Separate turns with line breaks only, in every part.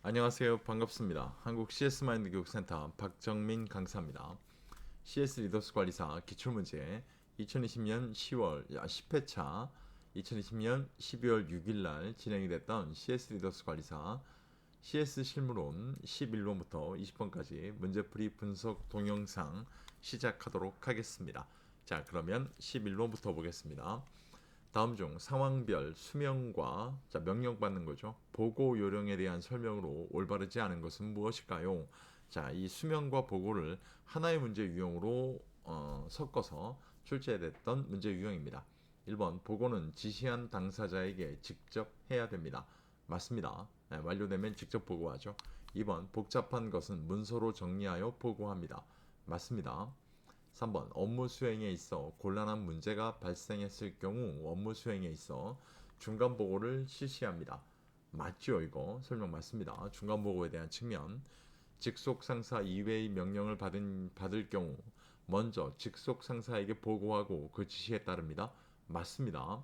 안녕하세요. 반갑습니다. 한국 CS마인드 교육센터 박정민 강사입니다. CS 리더스 관리사 기출문제 2020년 10월 10회차 2020년 12월 6일날 진행이 됐던 CS 리더스 관리사 CS 실무론 11번부터 20번까지 문제풀이 분석 동영상 시작하도록 하겠습니다. 자, 그러면 11번부터 보겠습니다. 다음 중 상황별 수명과 명령받는 거죠. 보고 요령에 대한 설명으로 올바르지 않은 것은 무엇일까요? 자, 이 수명과 보고를 하나의 문제 유형으로 섞어서 출제됐던 문제 유형입니다. 1번 보고는 지시한 당사자에게 직접 해야 됩니다. 맞습니다. 네, 완료되면 직접 보고하죠. 2번 복잡한 것은 문서로 정리하여 보고합니다. 맞습니다. 3번 업무 수행에 있어 곤란한 문제가 발생했을 경우 업무 수행에 있어 중간 보고를 실시합니다. 맞죠? 이거 설명 맞습니다. 중간 보고에 대한 측면. 직속 상사 이외의 명령을 받을 경우 먼저 직속 상사에게 보고하고 그 지시에 따릅니다. 맞습니다.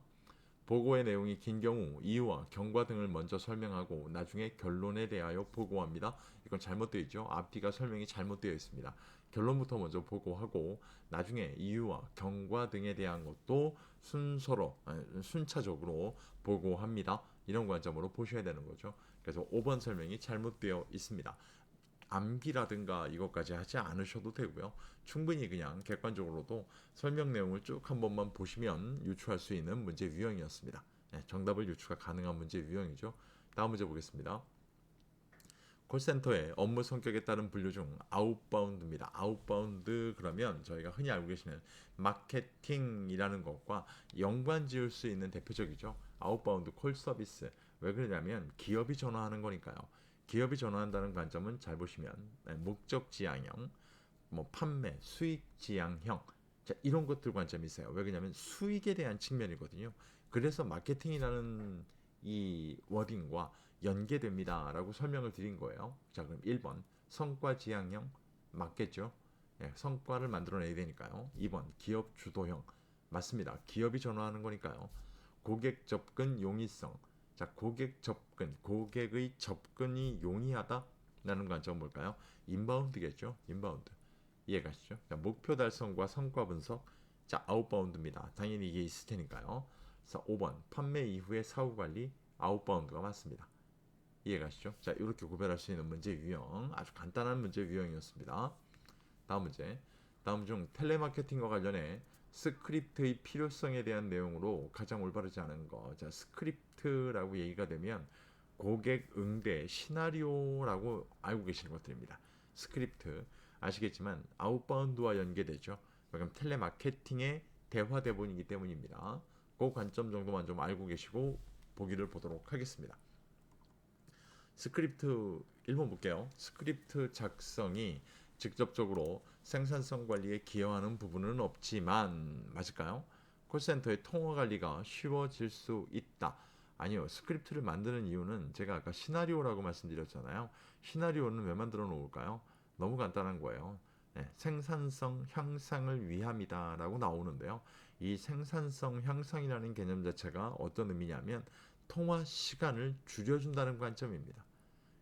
보고의 내용이 긴 경우 이유와 경과 등을 먼저 설명하고 나중에 결론에 대하여 보고합니다. 이건 잘못되어 있죠. 앞뒤가 설명이 잘못되어 있습니다. 결론부터 먼저 보고하고 나중에 이유와 경과 등에 대한 것도 순서로 순차적으로 보고합니다. 이런 관점으로 보셔야 되는 거죠. 그래서 5번 설명이 잘못되어 있습니다. 암기라든가 이것까지 하지 않으셔도 되고요. 충분히 그냥 객관적으로도 설명 내용을 쭉 한 번만 보시면 유추할 수 있는 문제 유형이었습니다. 네, 정답을 유추가 가능한 문제 유형이죠. 다음 문제 보겠습니다. 콜센터의 업무 성격에 따른 분류 중 아웃바운드입니다. 아웃바운드 그러면 저희가 흔히 알고 계시는 마케팅이라는 것과 연관 지을 수 있는 대표적이죠. 아웃바운드 콜 서비스. 왜 그러냐면 기업이 전화하는 거니까요. 기업이 전화한다는 관점은 잘 보시면 목적 지향형, 뭐 판매, 수익 지향형 자, 이런 것들 관점이 있어요. 왜 그러냐면 수익에 대한 측면이거든요. 그래서 마케팅이라는 이 워딩과 연계됩니다라고 설명을 드린 거예요. 자, 그럼 1번 성과 지향형 맞겠죠? 예, 성과를 만들어내야 되니까요. 2번 기업 주도형 맞습니다. 기업이 전화하는 거니까요. 고객 접근 용이성 자, 고객 접근, 고객의 접근이 용이하다라는 관점은 뭘까요? 인바운드겠죠. 인바운드. 이해가시죠? 자, 목표 달성과 성과 분석. 자, 아웃바운드입니다. 당연히 이게 있을 테니까요. 그래서 5번 판매 이후의 사후 관리 아웃바운드가 맞습니다. 이해가시죠? 자, 이렇게 구별할 수 있는 문제 유형 아주 간단한 문제 유형이었습니다. 다음 문제. 다음 중 텔레마케팅과 관련해 스크립트의 필요성에 대한 내용으로 가장 올바르지 않은 거. 자, 스크립트라고 얘기가 되면 고객 응대 시나리오라고 알고 계시는 것들입니다. 스크립트 아시겠지만 아웃바운드와 연계되죠. 그럼 텔레마케팅의 대화 대본이기 때문입니다. 그 관점 정도만 좀 알고 계시고 보기를 보도록 하겠습니다. 스크립트 1번 볼게요. 스크립트 작성이 직접적으로 생산성 관리에 기여하는 부분은 없지만 맞을까요? 콜센터의 통화 관리가 쉬워질 수 있다. 아니요. 스크립트를 만드는 이유는 제가 아까 시나리오라고 말씀드렸잖아요. 시나리오는 왜 만들어 놓을까요? 너무 간단한 거예요. 네, 생산성 향상을 위함이다 라고 나오는데요. 이 생산성 향상이라는 개념 자체가 어떤 의미냐면 통화 시간을 줄여준다는 관점입니다.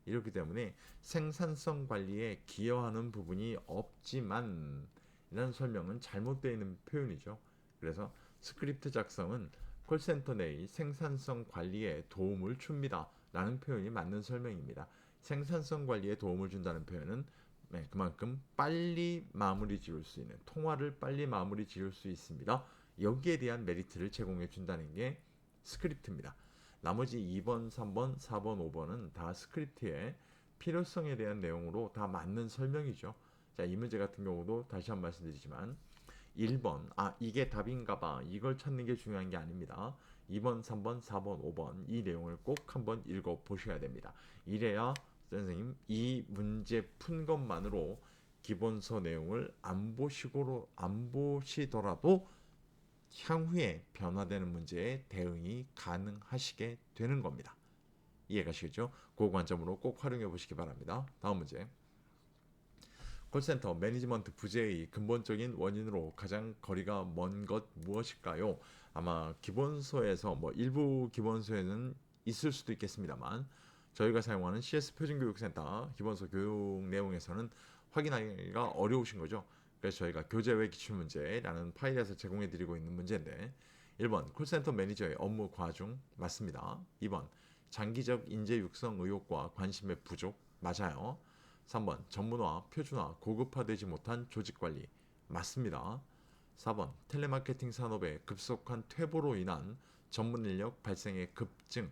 이렇기 때문에 생산성 관리에 기여하는 부분이 없지만 이라는 설명은 잘못되어 있는 표현이죠. 그래서 스크립트 작성은 콜센터 내의 생산성 관리에 도움을 줍니다. 라는 표현이 맞는 설명입니다. 생산성 관리에 도움을 준다는 표현은 그만큼 빨리 마무리 지을 수 있는 통화를 빨리 마무리 지을 수 있습니다. 여기에 대한 메리트를 제공해 준다는 게 스크립트입니다. 나머지 2번, 3번, 4번, 5번은 다 스크립트의 필요성에 대한 내용으로 다 맞는 설명이죠. 자, 이 문제 같은 경우도 다시 한 번 말씀드리지만 1번, 이게 답인가 봐. 이걸 찾는 게 중요한 게 아닙니다. 2번, 3번, 4번, 5번 이 내용을 꼭 한번 읽어 보셔야 됩니다. 이래야 선생님 이 문제 푼 것만으로 기본서 내용을 안 보시더라도 향후에 변화되는 문제에 대응이 가능하시게 되는 겁니다. 이해가시겠죠? 그 관점으로 꼭 활용해 보시기 바랍니다. 다음 문제. 콜센터 매니지먼트 부재의 근본적인 원인으로 가장 거리가 먼 것 무엇일까요? 아마 기본서에서 일부 기본서에는 있을 수도 있겠습니다만 저희가 사용하는 CS 표준교육센터 기본서 교육 내용에서는 확인하기가 어려우신 거죠. 그래서 저희가 교재 외 기출문제라는 파일에서 제공해드리고 있는 문제인데 1번 콜센터 매니저의 업무 과중 맞습니다. 2번 장기적 인재 육성 의욕과 관심의 부족 맞아요. 3번 전문화, 표준화, 고급화되지 못한 조직관리 맞습니다. 4번 텔레마케팅 산업의 급속한 퇴보로 인한 전문 인력 발생의 급증.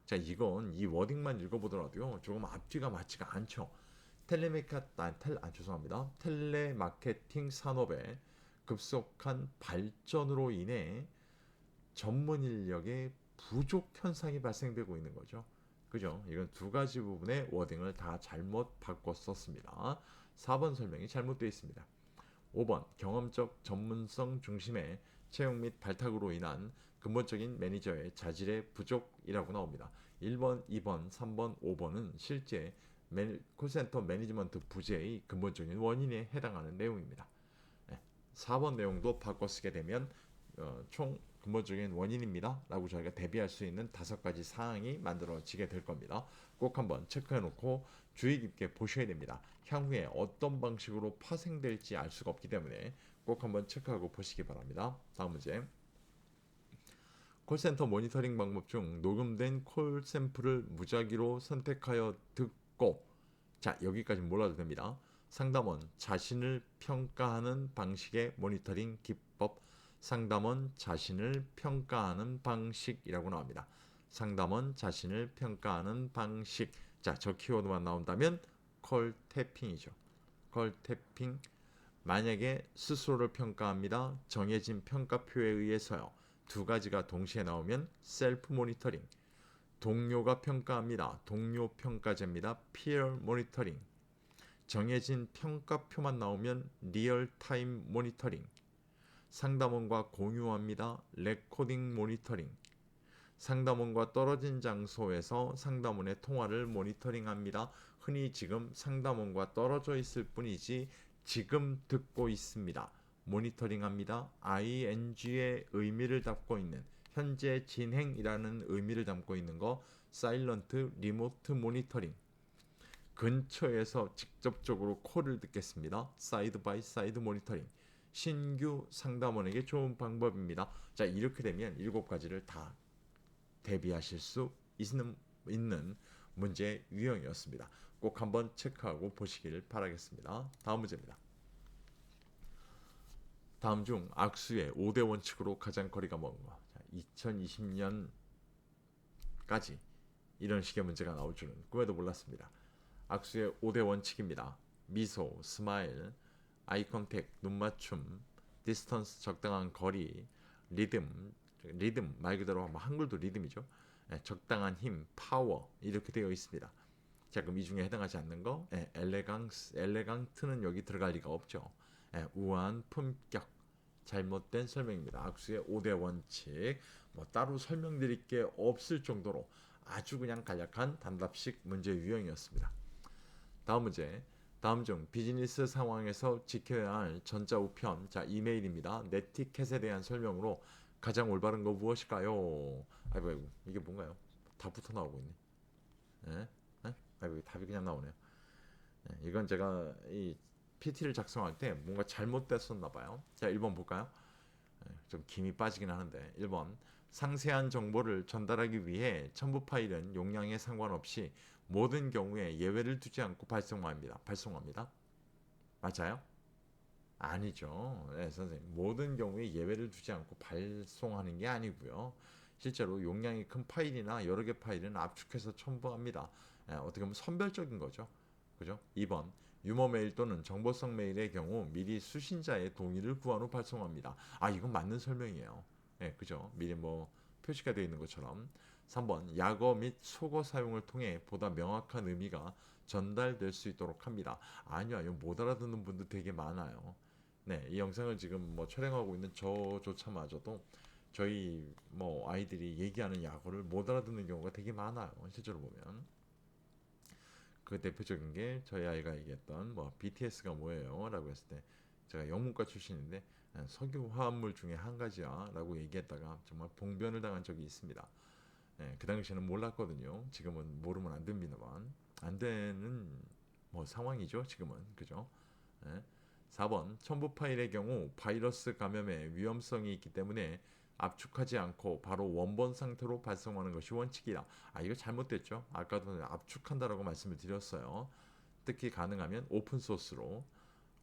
자, 이건 이 워딩만 읽어보더라도요 조금 앞뒤가 맞지가 않죠. 죄송합니다. 텔레마케팅 산업의 급속한 발전으로 인해 전문 인력의 부족 현상이 발생되고 있는 거죠. 그죠? 이건 두 가지 부분의 워딩을 다 잘못 바꿔 썼습니다. 4번 설명이 잘못되어 있습니다. 5번 경험적 전문성 중심의 채용 및 발탁으로 인한 근본적인 매니저의 자질의 부족이라고 나옵니다. 1번, 2번, 3번, 5번은 실제 콜센터 매니지먼트 부재의 근본적인 원인에 해당하는 내용입니다. 4번 내용도 바꿔 쓰게 되면 총 근본적인 원인입니다 라고 저희가 대비할 수 있는 5가지 사항이 만들어지게 될 겁니다. 꼭 한번 체크해 놓고 주의 깊게 보셔야 됩니다. 향후에 어떤 방식으로 파생될지 알 수가 없기 때문에 꼭 한번 체크하고 보시기 바랍니다. 다음 문제. 콜센터 모니터링 방법 중 녹음된 콜 샘플을 무작위로 선택하여 듣고, 자, 여기까지 몰라도 됩니다. 상담원 자신을 평가하는 방식의 모니터링 기법, 상담원 자신을 평가하는 방식이라고 나옵니다. 상담원 자신을 평가하는 방식. 자, 저 키워드만 나온다면 콜 태핑이죠. 콜 태핑. 만약에 스스로를 평가합니다. 정해진 평가표에 의해서요. 두 가지가 동시에 나오면 셀프 모니터링. 동료가 평가합니다. 동료 평가제입니다. 피어 모니터링. 정해진 평가표만 나오면 리얼타임 모니터링. 상담원과 공유합니다. 레코딩 모니터링. 상담원과 떨어진 장소에서 상담원의 통화를 모니터링합니다. 흔히 지금 상담원과 떨어져 있을 뿐이지 지금 듣고 있습니다. 모니터링합니다. ing의 의미를 담고 있는 현재 진행이라는 의미를 담고 있는 거 사일런트 리모트 모니터링. 근처에서 직접적으로 콜을 듣겠습니다. 사이드 바이 사이드 모니터링. 신규 상담원에게 좋은 방법입니다. 자, 이렇게 되면 7가지를 다 대비하실 수 있는 문제 유형이었습니다. 꼭 한번 체크하고 보시길 바라겠습니다. 다음 문제입니다. 다음 중 악수의 5대 원칙으로 가장 거리가 먼 거. 2020년까지 이런 식의 문제가 나올 줄은 꿈에도 몰랐습니다. 악수의 5대 원칙입니다. 미소, 스마일, 아이 컨택, 눈 맞춤, 디스턴스 적당한 거리, 리듬 말 그대로 한글도 리듬이죠. 적당한 힘, 파워 이렇게 되어 있습니다. 자, 그럼 이 중에 해당하지 않는 거, 엘레강트는 여기 들어갈 리가 없죠. 우아한 품격, 잘못된 설명입니다. 악수의 5대 원칙, 뭐 따로 설명드릴 게 없을 정도로 아주 그냥 간략한 단답식 문제 유형이었습니다. 다음 문제. 다음 중 비즈니스 상황에서 지켜야 할 전자우편, 자, 이메일입니다. 네티켓에 대한 설명으로 가장 올바른 거 무엇일까요? 아이고, 이게 뭔가요? 답부터 나오고 있네. 예? 예? 아이고, 답이 그냥 나오네요. 예, 이건 제가 이 PT를 작성할 때 뭔가 잘못됐었나 봐요. 자, 1번 볼까요? 좀 김이 빠지긴 하는데 1번 상세한 정보를 전달하기 위해 첨부 파일은 용량에 상관없이 모든 경우에 예외를 두지 않고 발송합니다. 맞아요? 아니죠. 네, 선생님. 모든 경우에 예외를 두지 않고 발송하는 게 아니고요. 실제로 용량이 큰 파일이나 여러 개 파일은 압축해서 첨부합니다. 어떻게 보면 선별적인 거죠. 그죠? 2번 유머 메일 또는 정보성 메일의 경우 미리 수신자의 동의를 구한 후 발송합니다. 아, 이건 맞는 설명이에요. 그죠? 미리 뭐 표시가 되어 있는 것처럼. 3번 약어 및 속어 사용을 통해 보다 명확한 의미가 전달될 수 있도록 합니다. 아니요, 못 알아듣는 분도 되게 많아요. 네, 이 영상을 지금 뭐 촬영하고 있는 저조차마저도 저희 뭐 아이들이 얘기하는 약어를 못 알아듣는 경우가 되게 많아요. 실제로 보면. 그 대표적인 게 저희 아이가 얘기했던 뭐 BTS가 뭐예요? 라고 했을 때 제가 영문과 출신인데 석유 화합물 중에 한 가지야 라고 얘기했다가 정말 봉변을 당한 적이 있습니다. 그 당시에는 몰랐거든요. 지금은 모르면 안 됩니다만 안 되는 뭐 상황이죠. 지금은 그죠? 예. 4번 첨부 파일의 경우 바이러스 감염의 위험성이 있기 때문에 압축하지 않고 바로 원본 상태로 발송하는 것이 원칙이다. 이거 잘못됐죠. 아까도 압축한다라고 말씀을 드렸어요. 특히 가능하면 오픈 소스로.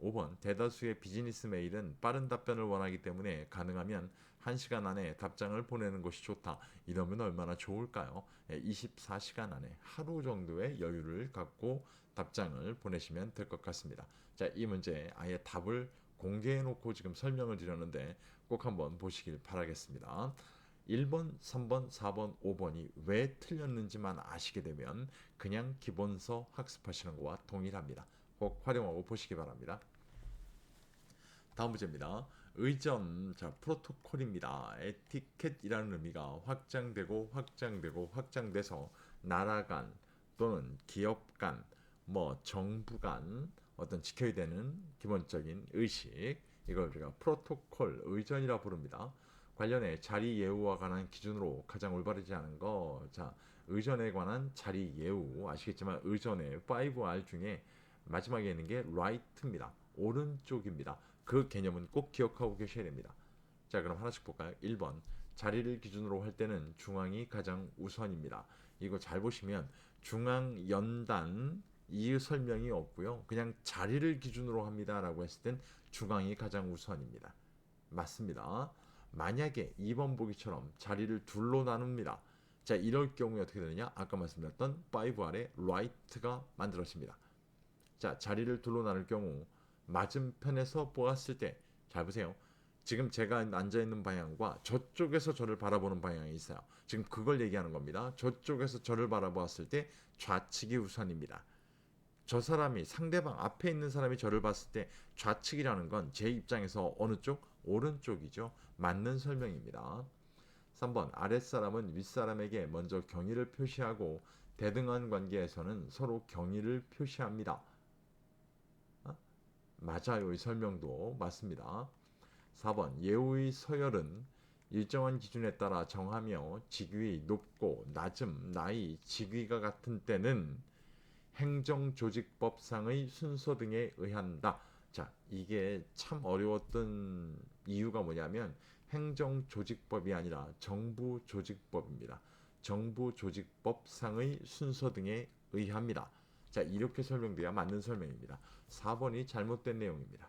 5번 대다수의 비즈니스 메일은 빠른 답변을 원하기 때문에 가능하면 1시간 안에 답장을 보내는 것이 좋다. 이러면 얼마나 좋을까요? 24시간 안에 하루 정도의 여유를 갖고 답장을 보내시면 될 것 같습니다. 자, 이 문제 아예 답을 공개해 놓고 지금 설명을 드렸는데 꼭 한번 보시길 바라겠습니다. 1번, 3번, 4번, 5번이 왜 틀렸는지만 아시게 되면 그냥 기본서 학습하시는 것과 동일합니다. 꼭 활용하고 보시기 바랍니다. 다음 문제입니다. 의전, 자, 프로토콜입니다. 에티켓이라는 의미가 확장되고 확장되고 확장돼서 나라 간 또는 기업 간, 뭐 정부 간 어떤 지켜야 되는 기본적인 의식, 이걸 우리가 프로토콜, 의전이라 부릅니다. 관련해 자리 예우와 관한 기준으로 가장 올바르지 않은 거, 자, 의전에 관한 자리 예우 아시겠지만 의전의 5R 중에 마지막에 있는 게 right입니다. 오른쪽입니다. 그 개념은 꼭 기억하고 계셔야 됩니다. 자, 그럼 하나씩 볼까요? 1번 자리를 기준으로 할 때는 중앙이 가장 우선입니다. 이거 잘 보시면 중앙 연단 이 설명이 없고요. 그냥 자리를 기준으로 합니다 라고 했을 땐 중앙이 가장 우선입니다. 맞습니다. 만약에 2번 보기처럼 자리를 둘로 나눕니다. 자, 이럴 경우에 어떻게 되느냐? 아까 말씀드렸던 5R의 right가 만들어집니다. 자, 자리를 둘로 나눌 경우 맞은편에서 보았을 때 잘 보세요. 지금 제가 앉아 있는 방향과 저쪽에서 저를 바라보는 방향이 있어요. 지금 그걸 얘기하는 겁니다. 저쪽에서 저를 바라보았을 때 좌측이 우선입니다. 저 사람이 상대방 앞에 있는 사람이 저를 봤을 때 좌측이라는 건 제 입장에서 어느 쪽? 오른쪽이죠. 맞는 설명입니다. 3번 아랫사람은 윗사람에게 먼저 경의를 표시하고 대등한 관계에서는 서로 경의를 표시합니다. 맞아요. 이 설명도 맞습니다. 4번 예우의 서열은 일정한 기준에 따라 정하며 직위 높고 낮음, 나이, 직위가 같은 때는 행정조직법상의 순서 등에 의한다. 자, 이게 참 어려웠던 이유가 뭐냐면 행정조직법이 아니라 정부조직법입니다. 정부조직법상의 순서 등에 의합니다. 자, 이렇게 설명돼야 맞는 설명입니다. 4번이 잘못된 내용입니다.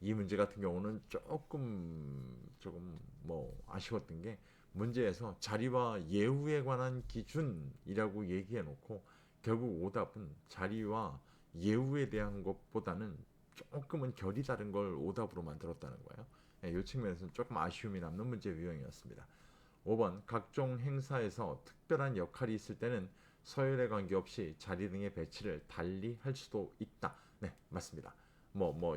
이 문제 같은 경우는 조금 뭐 아쉬웠던 게 문제에서 자리와 예우에 관한 기준이라고 얘기해 놓고 결국 오답은 자리와 예우에 대한 것보다는 조금은 결이 다른 걸 오답으로 만들었다는 거예요. 이 측면에서는 조금 아쉬움이 남는 문제 유형이었습니다. 5번 각종 행사에서 특별한 역할이 있을 때는 서열에 관계없이 자리 등의 배치를 달리 할 수도 있다. 네, 맞습니다.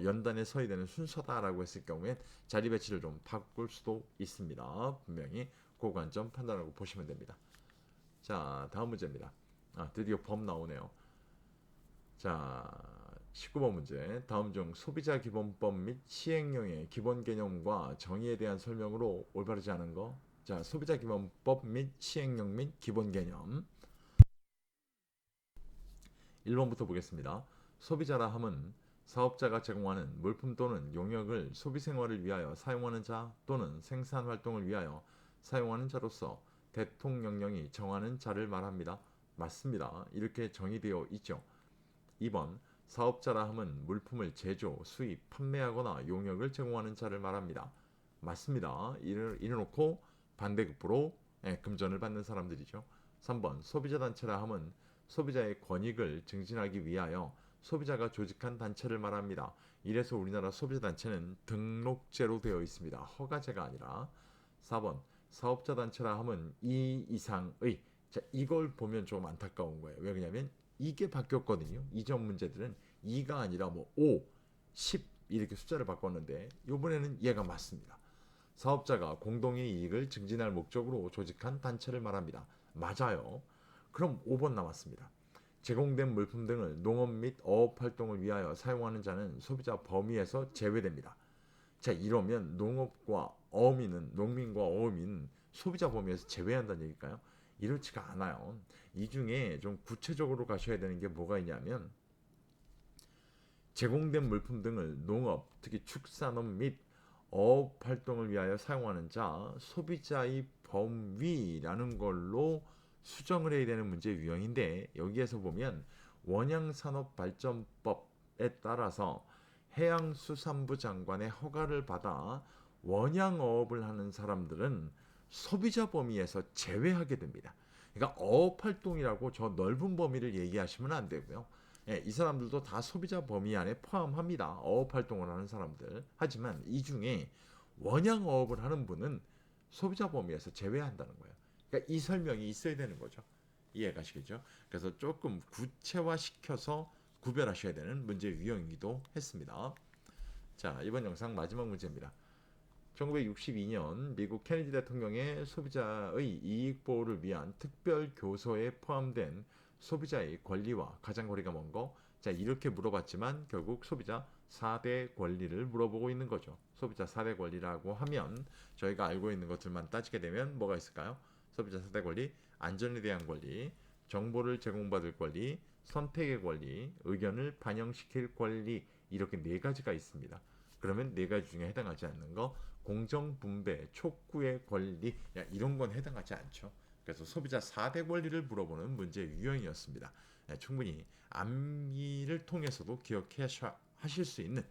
연단에 서야 되는 순서다라고 했을 경우엔 자리 배치를 좀 바꿀 수도 있습니다. 분명히 그 관점 판단하고 보시면 됩니다. 자, 다음 문제입니다. 드디어 범 나오네요. 자, 19번 문제. 다음 중 소비자 기본법 및 시행령의 기본 개념과 정의에 대한 설명으로 올바르지 않은 거. 자, 소비자 기본법 및 시행령 및 기본 개념. 1번부터 보겠습니다. 소비자라 함은 사업자가 제공하는 물품 또는 용역을 소비생활을 위하여 사용하는 자 또는 생산활동을 위하여 사용하는 자로서 대통령령이 정하는 자를 말합니다. 맞습니다. 이렇게 정의되어 있죠. 2번 사업자라 함은 물품을 제조, 수입, 판매하거나 용역을 제공하는 자를 말합니다. 맞습니다. 이래놓고 반대급부로 금전을 받는 사람들이죠. 3번 소비자 단체라 함은 소비자의 권익을 증진하기 위하여 소비자가 조직한 단체를 말합니다. 이래서 우리나라 소비자 단체는 등록제로 되어 있습니다. 허가제가 아니라. 4번 사업자 단체라 함은 이 이상의, 자, 이걸 보면 좀 안타까운 거예요. 왜 그러냐면 이게 바뀌었거든요. 이전 문제들은 2가 아니라 5, 10 이렇게 숫자를 바꿨는데 이번에는 얘가 맞습니다. 사업자가 공동의 이익을 증진할 목적으로 조직한 단체를 말합니다. 맞아요. 그럼 5번 남았습니다. 제공된 물품 등을 농업 및 어업 활동을 위하여 사용하는 자는 소비자 범위에서 제외됩니다. 자, 이러면 농민과 어민은 소비자 범위에서 제외한다는 얘기일까요? 이렇지가 않아요. 이 중에 좀 구체적으로 가셔야 되는 게 뭐가 있냐면 제공된 물품 등을 농업, 특히 축산업 및 어업 활동을 위하여 사용하는 자, 소비자의 범위라는 걸로 수정을 해야 되는 문제 유형인데 여기에서 보면 원양산업발전법에 따라서 해양수산부 장관의 허가를 받아 원양어업을 하는 사람들은 소비자 범위에서 제외하게 됩니다. 그러니까 어업 활동이라고 저 넓은 범위를 얘기하시면 안 되고요. 예, 이 사람들도 다 소비자 범위 안에 포함합니다. 어업 활동을 하는 사람들. 하지만 이 중에 원양 어업을 하는 분은 소비자 범위에서 제외한다는 거예요. 그러니까 이 설명이 있어야 되는 거죠. 이해가시겠죠? 그래서 조금 구체화시켜서 구별하셔야 되는 문제 유형이기도 했습니다. 자, 이번 영상 마지막 문제입니다. 1962년 미국 케네디 대통령의 소비자의 이익 보호를 위한 특별 교서에 포함된 소비자의 권리와 가장 거리가 먼 거. 자, 이렇게 물어봤지만 결국 소비자 4대 권리를 물어보고 있는 거죠. 소비자 4대 권리라고 하면 저희가 알고 있는 것들만 따지게 되면 뭐가 있을까요? 소비자 4대 권리, 안전에 대한 권리, 정보를 제공받을 권리, 선택의 권리, 의견을 반영시킬 권리, 이렇게 네 가지가 있습니다. 그러면 네 가지 중에 해당하지 않는 거, 공정 분배, 촉구의 권리, 이런 건 해당하지 않죠. 그래서 소비자 4대 권리를 물어보는 문제 유형이었습니다. 충분히 암기를 통해서도 기억하실 수 있는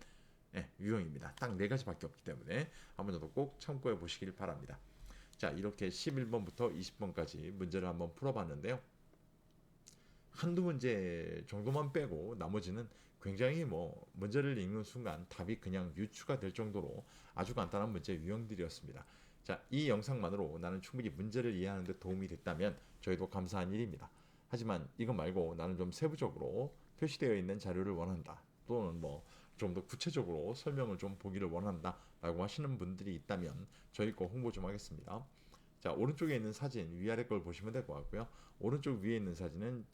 유형입니다. 딱 네 가지밖에 없기 때문에 한번 더 꼭 참고해 보시길 바랍니다. 자, 이렇게 11번부터 20번까지 문제를 한번 풀어봤는데요. 한두 문제 정도만 빼고 나머지는 굉장히 문제를 읽는 순간 답이 그냥 유추가 될 정도로 아주 간단한 문제 유형들이었습니다. 자, 이 영상만으로 나는 충분히 문제를 이해하는 데 도움이 됐다면 저희도 감사한 일입니다. 하지만 이거 말고 나는 좀 세부적으로 표시되어 있는 자료를 원한다. 또는 좀 더 구체적으로 설명을 좀 보기를 원한다 라고 하시는 분들이 있다면 저희 거 홍보 좀 하겠습니다. 자, 오른쪽에 있는 사진 위아래 걸 보시면 될 것 같고요. 오른쪽 위에 있는 사진은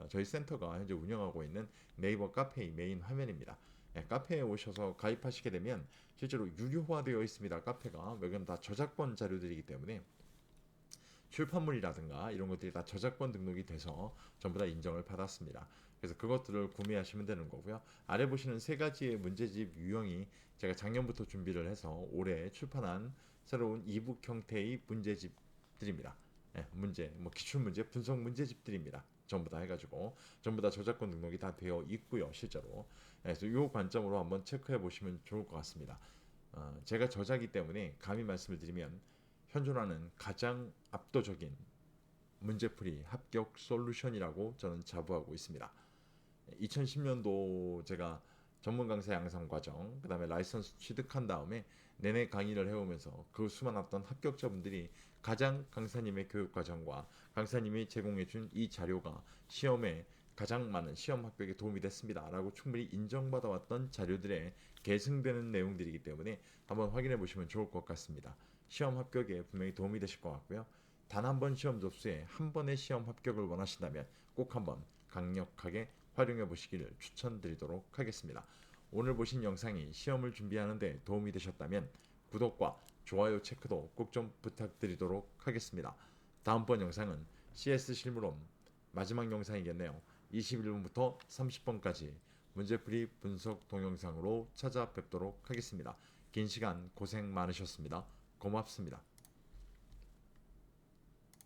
저희 센터가 현재 운영하고 있는 네이버 카페의 메인 화면입니다. 카페에 오셔서 가입하시게 되면 실제로 유료화되어 있습니다. 카페가 왜냐면 다 저작권 자료들이기 때문에 출판물이라든가 이런 것들이 다 저작권 등록이 돼서 전부 다 인정을 받았습니다. 그래서 그것들을 구매하시면 되는 거고요. 아래 보시는 세 가지의 문제집 유형이 제가 작년부터 준비를 해서 올해 출판한 새로운 이북 형태의 문제집들입니다. 문제, 기출 문제, 분석 문제집들입니다. 전부 다 해가지고 전부 다 저작권 등록이 다 되어 있고요, 실제로. 그래서 이 관점으로 한번 체크해 보시면 좋을 것 같습니다. 제가 저자기 때문에 감히 말씀을 드리면 현존하는 가장 압도적인 문제풀이 합격 솔루션이라고 저는 자부하고 있습니다. 2010년도 제가 전문 강사 양성 과정, 그 다음에 라이선스 취득한 다음에 내내 강의를 해오면서 그 수많았던 합격자분들이 가장 강사님의 교육 과정과 강사님이 제공해준 이 자료가 시험에 가장 많은 시험 합격에 도움이 됐습니다 라고 충분히 인정받아왔던 자료들에 계승되는 내용들이기 때문에 한번 확인해 보시면 좋을 것 같습니다. 시험 합격에 분명히 도움이 되실 것 같고요. 단 한 번 시험 접수에 한 번의 시험 합격을 원하신다면 꼭 한번 강력하게 활용해 보시기를 추천드리도록 하겠습니다. 오늘 보신 영상이 시험을 준비하는 데 도움이 되셨다면 구독과 좋아요 체크도 꼭 좀 부탁드리도록 하겠습니다. 다음번 영상은 CS 실무론 마지막 영상이겠네요. 21번부터 30번까지 문제풀이 분석 동영상으로 찾아뵙도록 하겠습니다. 긴 시간 고생 많으셨습니다. 고맙습니다.